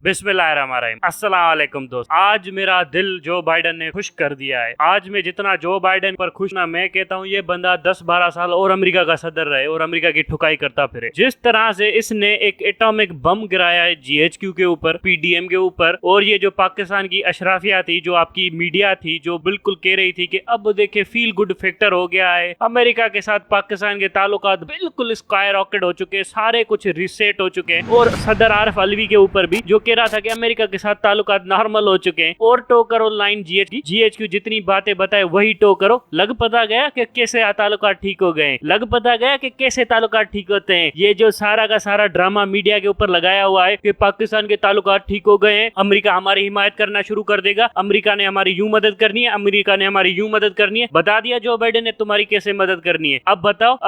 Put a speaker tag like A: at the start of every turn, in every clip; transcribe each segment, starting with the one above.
A: बिस्मिल्लाहिर्रहमानिर्रहीम। अस्सलाम वालेकुम दोस्त। आज मेरा दिल जो बाइडन ने खुश कर दिया है। आज मैं जितना जो बाइडन पर खुश ना, मैं कहता हूँ ये बंदा 10-12 साल और अमेरिका का सदर रहे और अमेरिका की ठुकाई करता फिरे। जिस तरह से इसने एक एटॉमिक बम गिराया है GHQ के ऊपर, PDM के ऊपर, और ये जो पाकिस्तान की अशराफिया थी, जो आपकी मीडिया थी, जो बिल्कुल कह रही थी कि अब देखे फील गुड फैक्टर हो गया है, अमेरिका के साथ पाकिस्तान के ताल्लुकात बिल्कुल स्काई रॉकेट हो चुके, सारे कुछ रिसेट हो चुके हैं। और सदर आरिफ अलवी के ऊपर भी जो कह रहा था कि अमेरिका के साथ ताल्लुकात नॉर्मल हो चुके हैं, और टो करो लाइन GHQ जितनी बातें बताए वही टो करो। लग पता गया कि कैसे ताल्लुकात ठीक हो गए, लग पता गया कि कैसे ताल्लुकात ठीक होते हैं। ये जो सारा का सारा ड्रामा मीडिया के ऊपर लगाया हुआ है कि पाकिस्तान के ताल्लुकात ठीक हो गए हैं, अमेरिका हमारी हिमायत करना शुरू कर देगा, अमेरिका ने हमारी यूं मदद करनी है, अमेरिका ने हमारी यूं मदद करनी है। बता दिया जो बाइडेन ने तुम्हारी कैसे मदद करनी है। अब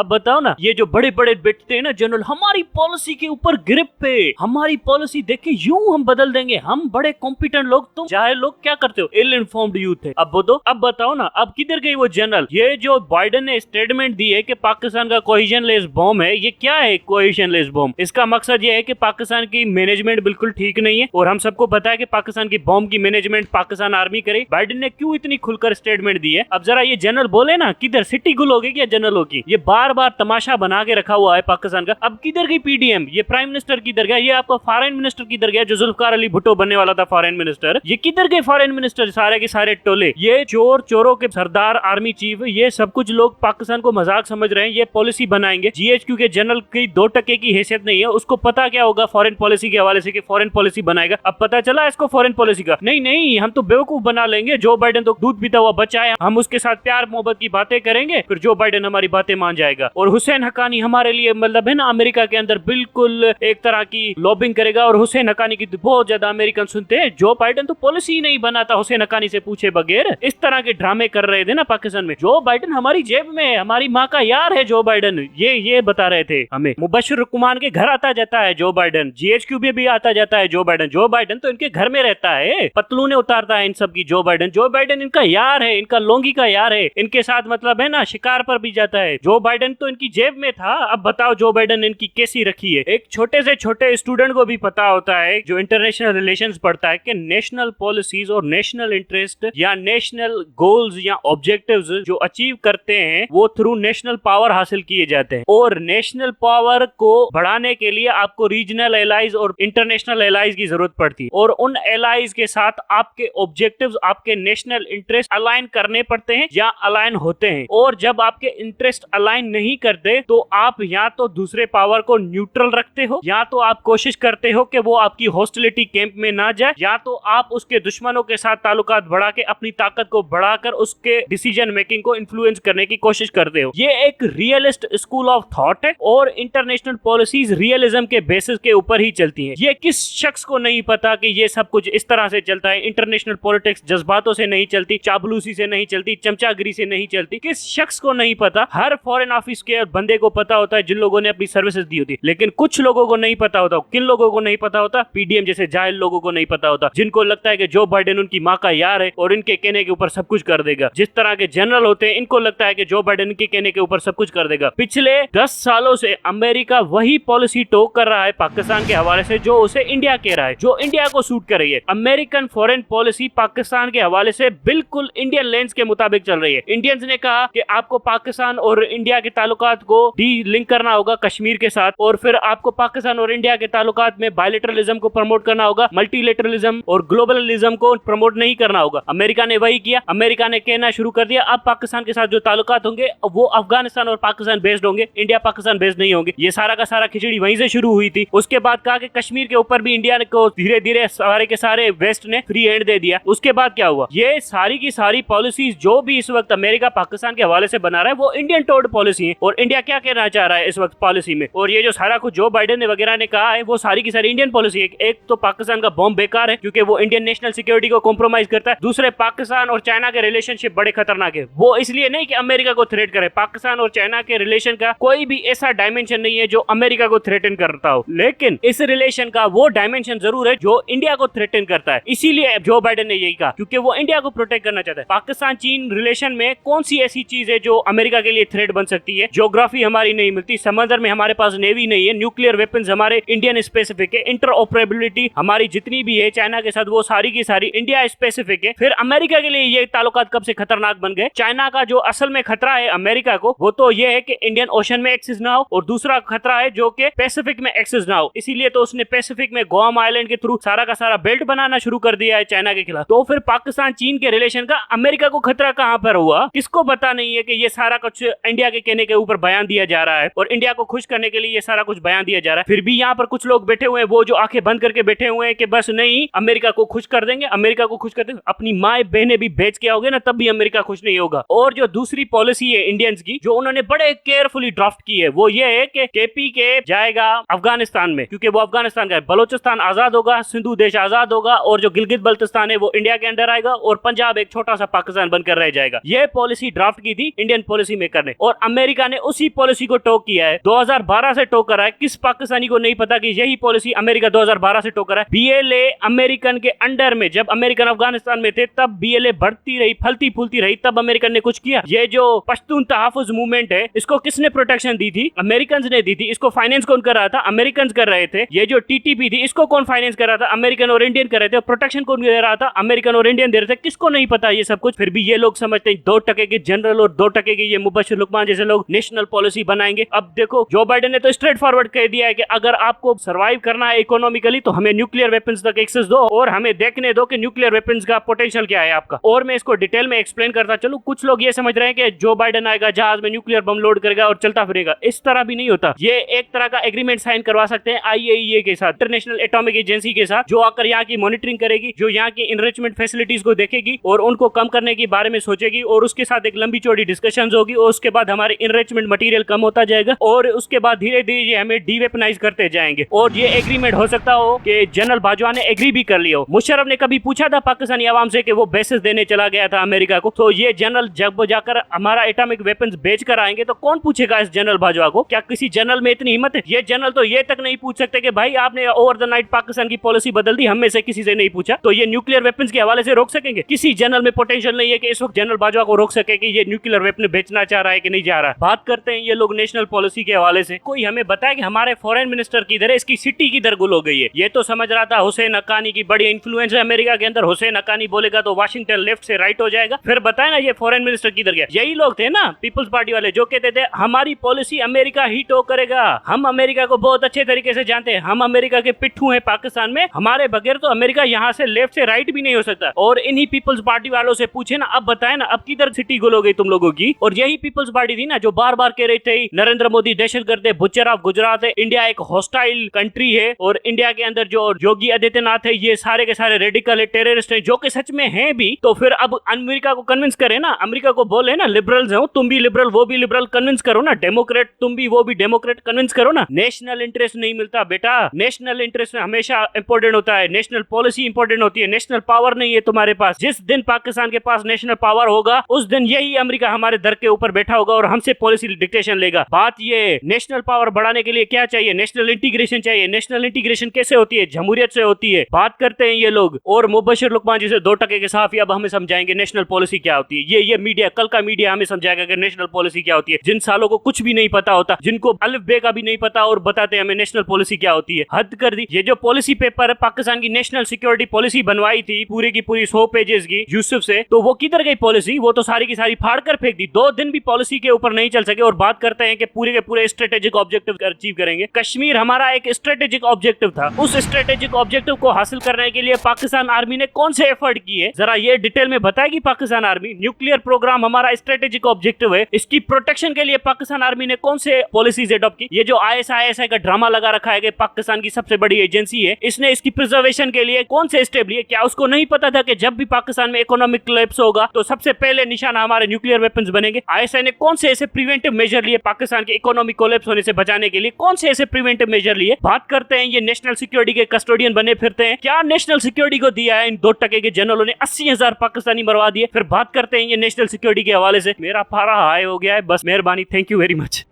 A: बताओ ना, ये जो बड़े बड़े बैठते हैं ना जनरल, हमारी पॉलिसी के ऊपर ग्रिप पे, हमारी पॉलिसी देखे यूं हम बदल देंगे, हम बड़े कॉम्पिटेंट लोग, तुम जाहिल लोग क्या करते हो, इल इन्फॉर्म्ड यूथ है। अब बताओ ना, अब किधर गई वो जनरल। ये जो बाइडेन ने स्टेटमेंट दी है कि पाकिस्तान का कोहेजन लेस बॉम्ब है, ये क्या है कोहेजन लेस बॉम्ब? इसका मकसद ये है कि पाकिस्तान की मैनेजमेंट बिल्कुल ठीक नहीं है, और हम सबको पता है कि पाकिस्तान की बॉम्ब की मैनेजमेंट पाकिस्तान आर्मी करे। बाइडेन ने क्यों इतनी खुलकर स्टेटमेंट दी है? अब जरा ये जनरल बोले ना, किधर सिटी गुल होगी क्या जनरलों की? ये बार बार तमाशा बना के रखा हुआ है पाकिस्तान का। अब किधर गई PDM? ये प्राइम मिनिस्टर किधर गया? ये आपका फॉरेन मिनिस्टर किधर गया, जो जुल्फकार अली भुट्टो बनने वाला था फॉरेन मिनिस्टर? ये किधर गए फॉरेन मिनिस्टर? सारे के सारे टोले, ये चोरों के सरदार, आर्मी चीफ, ये सब कुछ लोग पाकिस्तान को मजाक समझ रहे हैं। ये पॉलिसी बनाएंगे, GHQ के जनरल की 2% की हैसियत नहीं है, उसको पता क्या होगा फॉरेन पॉलिसी के हवाले से कि फॉरेन पॉलिसी बनाएगा। अब पता चला इसको फॉरेन पॉलिसी का। नहीं, हम तो बेवकूफ बना लेंगे। जो बाइडेन तो दूध पीता हुआ बच्चा है, हम उसके साथ प्यार मोहब्बत की बातें करेंगे, फिर जो बाइडेन हमारी बातें मान जाएगा। और हुसैन हक्कानी हमारे लिए मतलब है ना, अमेरिका के अंदर बिल्कुल एक तरह की लॉबिंग करेगा, और हुसैन हक्कानी की बहुत ज्यादा अमेरिकन सुनते हैं। जो बाइडेन तो पॉलिसी ही नहीं बनाता हुसैन हक्कानी से पूछे बगैर। इस तरह के ड्रामे कर रहे थे ना पाकिस्तान में। जो बाइडेन हमारी जेब में, हमारी माँ का यार है जो बाइडेन, ये बता रहे थे हमें। मुबशिर रुकमान के घर आता जाता है जो बाइडेन, GHQ भी आता जाता है जो बाइडेन तो इनके घर में रहता है, पतलूने उतारता है इन सब की जो बाइडेन इनका यार है, इनका लोंगी का यार है, इनके साथ मतलब है ना शिकार पर भी जाता है। जो बाइडेन तो इनकी जेब में था। अब बताओ जो बाइडेन इनकी कैसी रखी है। एक छोटे से छोटे स्टूडेंट को भी पता होता है जो इंटरनेशनल रिलेशंस पढ़ता है कि नेशनल पॉलिसीज और नेशनल इंटरेस्ट या नेशनल गोल्स या ऑब्जेक्टिव्स जो अचीव करते हैं वो थ्रू नेशनल पावर हासिल किए जाते हैं। और नेशनल पावर को बढ़ाने के लिए आपको रीजनल एलाइज और इंटरनेशनल एलाइज की जरूरत पड़ती है, और उन एलाइज के साथ आपके ऑब्जेक्टिव्स, आपके नेशनल इंटरेस्ट अलाइन करने पड़ते हैं या अलाइन होते हैं। और जब आपके इंटरेस्ट अलाइन नहीं करते तो आप या तो दूसरे पावर को न्यूट्रल रखते हो, या तो आप कोशिश करते हो कि वो आपकी हॉस्टिलिटी कैंप में ना जाए, या तो आप उसके दुश्मनों के साथ ताल्लुकात बढ़ा के अपनी ताकत को बढ़ाकर उसके डिसीजन मेकिंग को इन्फ्लुएंस करने की कोशिश करते हो। ये एक रियलिस्ट स्कूल ऑफ थॉट है, और इंटरनेशनल पॉलिसीज रियलिज्म के बेसिस के ऊपर ही चलती हैं। ये किस शख्स को नहीं पता कि ये सब कुछ इस तरह से चलता है? इंटरनेशनल पॉलिटिक्स जज्बातों से नहीं चलती, चापलूसी से नहीं चलती, चमचागिरी से नहीं चलती। किस शख्स को नहीं पता? हर फॉरेन ऑफिस के बंदे को पता होता है जिन लोगों ने अपनी सर्विसेज दी होती, लेकिन कुछ लोगों को नहीं पता होता। किन लोगों को नहीं पता होता? PDM जैसे जाहिल लोगों को नहीं पता होता, जिनको लगता है कि जो बाइडेन उनकी माँ का यार है और इनके कहने के ऊपर सब कुछ कर देगा। जिस तरह के जनरल होते हैं, इनको लगता है कि जो बाइडेन के कहने के ऊपर सब कुछ कर देगा। पिछले 10 सालों से अमेरिका वही पॉलिसी टोक कर रहा है पाकिस्तान के हवाले से जो उसे इंडिया कह रहा है, जो इंडिया को सूट कर रही है। अमेरिकन फॉरेन पॉलिसी पाकिस्तान के हवाले से बिल्कुल इंडियन लेंस के मुताबिक चल रही है। इंडियंस ने कहा कि आपको पाकिस्तान और इंडिया के ताल्लुकात को डी लिंक करना होगा कश्मीर के साथ, और फिर आपको पाकिस्तान और इंडिया के ताल्लुकात में बायलैटरलिज्म को प्रमोट करना होगा, मल्टीलेटरलिज्म और ग्लोबलिज्म को प्रमोट नहीं करना होगा। अमेरिका ने वही किया। अमेरिका ने कहना शुरू कर दिया अब पाकिस्तान के साथ जो ताल्लुकात होंगे वो अफगानिस्तान और पाकिस्तान बेस्ड होंगे, इंडिया पाकिस्तान बेस्ड नहीं होंगे। ये सारा का सारा खिचड़ी वहीं से शुरू हुई थी। उसके बाद कहा कि कश्मीर के ऊपर भी इंडिया को धीरे धीरे सारे के सारे वेस्ट ने फ्री हैंड दे दिया। उसके बाद क्या हुआ? ये सारी की सारी पॉलिसीज जो भी इस वक्त अमेरिका पाकिस्तान के हवाले से बना रहा है वो इंडियन टोड पॉलिसी है। और इंडिया क्या कहना चाह रहा है इस वक्त पॉलिसी में? और ये जो सारा कुछ जो बाइडेन ने वगैरह ने कहा है वो सारी की सारी इंडियन पॉलिसी है। एक तो पाकिस्तान का बॉम्ब बेकार है क्योंकि वो इंडियन नेशनल सिक्योरिटी को कॉम्प्रोमाइज करता है। दूसरे, पाकिस्तान और चाइना के रिलेशनशिप बड़े खतरनाक है। वो इसलिए नहीं कि अमेरिका को थ्रेट करे, पाकिस्तान और चाइना के रिलेशन का कोई भी ऐसा डायमेंशन नहीं है जो अमेरिका को थ्रेटन करता हो, लेकिन इस रिलेशन का वो डायमेंशन जरूर है जो इंडिया को थ्रेटन करता है। इसीलिए जो बाइडेन ने यही कहा क्योंकि वो इंडिया को प्रोटेक्ट करना चाहता है। पाकिस्तान चीन रिलेशन में कौन सी ऐसी चीज है जो अमेरिका के लिए थ्रेट बन सकती है? ज्योग्राफी हमारी नहीं मिलती, समंदर में हमारे पास नेवी नहीं है, न्यूक्लियर वेपन्स हमारे इंडियन स्पेसिफिक है, इंटरऑपरेबिलिटी फैसिलिटी हमारी जितनी भी है चाइना के साथ वो सारी की सारी इंडिया स्पेसिफिक है। फिर अमेरिका के लिए ये ताल्लुकात कब से खतरनाक बन गए? चाइना का जो असल में खतरा है अमेरिका को वो तो ये है कि इंडियन ओशन में एक्सेस ना हो, और दूसरा खतरा है जो कि पैसिफिक में एक्सेस ना हो। इसीलिए तो उसने पैसिफिक में गुआम आइलैंड के थ्रू सारा का सारा बेल्ट बनाना शुरू कर दिया है चाइना के खिलाफ। तो फिर पाकिस्तान चीन के रिलेशन का अमेरिका को खतरा कहां पर हुआ? किसको पता नहीं है कि ये सारा कुछ इंडिया के कहने के ऊपर बयान दिया जा रहा है और इंडिया को खुश करने के लिए ये सारा कुछ बयान दिया जा रहा है। फिर भी यहाँ पर कुछ लोग बैठे हुए हैं वो जो आंखें बंद करके बैठे हुए हैं कि बस नहीं, अमेरिका को खुश कर देंगे, अमेरिका को खुश कर देंगे। अपनी माए बहने भी बेच के आओगे ना तब भी अमेरिका खुश नहीं होगा। और जो दूसरी पॉलिसी है इंडियंस की जो उन्होंने बड़े केयरफुली ड्राफ्ट की है वो ये है कि केपी के जाएगा अफगानिस्तान में, क्योंकि वो अफगानिस्तान का है। बलोचिस्तान आजाद होगा, सिंधु देश आजाद होगा, और जो गिलगित बल्तिस्तान है वो इंडिया के अंदर आएगा, और पंजाब एक छोटा सा पाकिस्तान बनकर रह जाएगा। ये पॉलिसी ड्राफ्ट की थी इंडियन पॉलिसी मेकर ने, और अमेरिका ने उसी पॉलिसी को टोक किया है। 2012 से टोक करा है। किस पाकिस्तानी को नहीं पता कि यही पॉलिसी अमेरिका 2012 से टोक करा है? बीएलए अमेरिकन के अंडर में, जब अमेरिकन अफगानिस्तान में थे तब बीएलए बढ़ती रही, फलती फूलती रही, तब अमेरिकन ने कुछ किया? ये जो पश्तून तहफ़्फ़ुज़ मूवमेंट है इसको किसने प्रोटेक्शन दी थी? अमेरिकन ने दी थी। इसको फाइनेंस कौन कर रहा था? अमेरिकन कर रहे थे। ये जो टीटीपी थी इसको कौन फाइनेंस कर रहा था? अमेरिकन और इंडियन कर रहे थे। और प्रोटेक्शन कौन दे रहा था? अमेरिकन और इंडियन दे रहे थे। किसको नहीं पता ये सब कुछ? फिर भी ये लोग समझते हैं 2% के जनरल और 2% के ये मुबश्शिर लुकमान जैसे लोग नेशनल पॉलिसी बनाएंगे। अब देखो जो बाइडेन ने तो स्ट्रेट फॉरवर्ड कह दिया है कि अगर आपको सर्वाइव करना है इकोनॉमिकली तो हमें न्यूक्लियर वेपन्स तक एक्सेस दो और हमें देखने दो कि न्यूक्लियर वेपन्स का पोटेंशियल क्या है आपका। और मैं इसको डिटेल में एक्सप्लेन करता चलूं। कुछ लोग ये समझ रहे हैं कि जो बाइडेन आएगा जहाज में न्यूक्लियर बम लोड करेगा और चलता फिरेगा। इस तरह भी नहीं होता। ये एक तरह का एग्रीमेंट साइन करवा सकते हैं आईएईए के साथ, इंटरनेशनल एटॉमिक एजेंसी के साथ, जो आकर यहाँ की मॉनिटरिंग करेगी, जो यहाँ की इनरिचमेंट फैसिलिटीज को देखेगी और उनको कम करने के बारे में सोचेगी, और उसके साथ एक लंबी चौड़ी डिस्कशन होगी, और उसके बाद हमारे इनरिचमेंट मटेरियल कम होता जाएगा, और उसके बाद धीरे धीरे हमें डीवेपनाइज करते जाएंगे। और ये एग्रीमेंट हो सकता हो कि जनरल बाजवा ने एग्री भी कर लिया हो। मुशर्रफ ने कभी पूछा था पाकिस्तानी आवाम से कि वो बेसिस देने चला गया था अमेरिका को? तो ये जनरल जब जाकर हमारा एटॉमिक वेपन्स बेच कर आएंगे तो कौन पूछेगा इस जनरल बाजवा को? क्या किसी जनरल में इतनी हिम्मत है? ये जनरल तो ये तक नहीं पूछ सकते कि भाई आपने ओवर द नाइट पाकिस्तान की पॉलिसी बदल दी, हम में से किसी से नहीं पूछा, तो ये न्यूक्लियर वेपन्स के हवाले से रोक सकेंगे? किसी जनरल में पोटेंशियल नहीं है कि इस वक्त जनरल बाजवा को रोक सके कि ये न्यूक्लियर वेपन बेचना चाह रहा है कि नहीं जा रहा है। बात करते हैं ये लोग नेशनल पॉलिसी के हवाले से। कोई हमें बताए कि हमारे फॉरेन मिनिस्टर किधर है, इसकी सिटी किधर गुल हो गई है? ये तो समझ रहा था हुसैन हक्कानी की बड़ी इन्फ्लुएंस है अमेरिका के अंदर, हुसैन हक्कानी बोलेगा तो वाशिंगटन लेफ्ट से राइट हो जाएगा। फिर बताए ना ये फॉरेन मिनिस्टर किधर गया? यही लोग थे ना पीपल्स पार्टी वाले जो कहते थे हमारी पॉलिसी अमेरिका ही टो करेगा, हम अमेरिका को बहुत अच्छे तरीके से जानते हैं, हम अमेरिका के पिट्ठू हैं पाकिस्तान में, हमारे बगैर तो अमेरिका यहाँ से लेफ्ट से राइट भी नहीं हो सकता। और इन्हीं पीपल्स पार्टी वालों से पूछे ना, अब बताए ना अब किधर सिटी गुल हो गई तुम लोगों की? और यही पीपल्स पार्टी थी ना जो बार बार कह रही थी नरेंद्र मोदी दहशतगर्द है, बुच्चर ऑफ गुजरात है, इंडिया एक हॉस्टाइल कंट्री है, और इंडिया के अंदर जो योगी आदित्यनाथ है ये सारे के सारे रेडिकल है, टेररिस्ट है, जो कि सच में है भी। तो फिर अब अमेरिका को कन्विंस करे ना, अमेरिका को बोले ना लिबरल्स हो तुम भी लिबरल वो भी लिबरल, कन्विंस करो ना, डेमोक्रेट तुम भी वो भी डेमोक्रेट, कन्विंस करो ना। नेशनल इंटरेस्ट नहीं मिलता बेटा, नेशनल इंटरेस्ट हमेशा इंपॉर्टेंट होता है, नेशनल पॉलिसी इंपॉर्टेंट होती है, नेशनल पावर नहीं है तुम्हारे पास। जिस दिन पाकिस्तान के पास नेशनल पावर होगा उस दिन यही अमेरिका हमारे दर के ऊपर बैठा होगा और हमसे पॉलिसी डिक्टेशन लेगा। बात ये नेशनल पावर बढ़ाने के लिए क्या चाहिए? नेशनल इंटीग्रेशन चाहिए। नेशनल इंटीग्रेशन कैसे होती है? जमहूरियत से होती है। बात करते हैं ये लोग, और मुबश्शिर लुकमान जैसे 2% के साफी अब हमें समझाएंगे नेशनल पॉलिसी क्या होती है। ये मीडिया, कल का मीडिया हमें समझाएगा कि नेशनल पॉलिसी क्या होती है। जिन सालों को कुछ भी नहीं पता होता, जिनको अलिफ बे का भी नहीं पता, और बताते हैं हमें नेशनल पॉलिसी क्या होती है। हद कर दी। ये जो पॉलिसी पेपर पाकिस्तान की नेशनल सिक्योरिटी पॉलिसी बनवाई थी पूरी की पूरी 100 पेजेस की यूसुफ से, तो वो किधर गई पॉलिसी? वो तो सारी की सारी फाड़ कर फेंक दी। 2 दिन भी पॉलिसी के ऊपर नहीं चल सके। और बात करते हैं कि पूरे के पूरे स्ट्रेटेजिक ऑब्जेक्टिव अचीव करेंगे। कश्मीर हमारा एक स्ट्रेटेजिक ऑब्जेक्टिव था। उस स्ट्रेटेजिक ऑब्जेक्टिव को हासिल करने के लिए पाकिस्तान आर्मी ने कौन से एफर्ट किए, जरा ये डिटेल में बताएगी पाकिस्तान आर्मी। न्यूक्लियर प्रोग्राम हमारा स्ट्रेटेजिक ऑब्जेक्टिव है, इसकी प्रोटेक्शन के लिए पाकिस्तान आर्मी ने कौन से पॉलिसीज एडॉप्ट की? ये जो आईएसआई का ड्रामा लगा रखा है कि पाकिस्तान की सबसे बड़ी एजेंसी है, इसने इसकी प्रिजर्वेशन के लिए कौन से स्टेप लिए? क्या उसको नहीं पता था कि जब भी पाकिस्तान में इकोनॉमिक कोलैप्स होगा तो सबसे पहले निशाना हमारे न्यूक्लियर वेपन्स बनेंगे? आईएसआई ने कौन से ऐसे प्रिवेंटिव मेजर लिए पाकिस्तान के इकोनॉमिक कोलैप्स होने से बचाने के लिए? कौन से ऐसे प्रिवेंटिव मेजर लिए? बात करते हैं ये नेशनल सिक्योरिटी के कस्टोडियन बने फिरते हैं। क्या नेशनल सिक्योरिटी को दिया है इन 2% के जनरलों ने? 80,000 पाकिस्तानी मरवा दिए। फिर बात करते हैं ये नेशनल सिक्योरिटी के हवाले से। मेरा पारा हाई हो गया है, बस मेहरबानी, थैंक यू वेरी मच।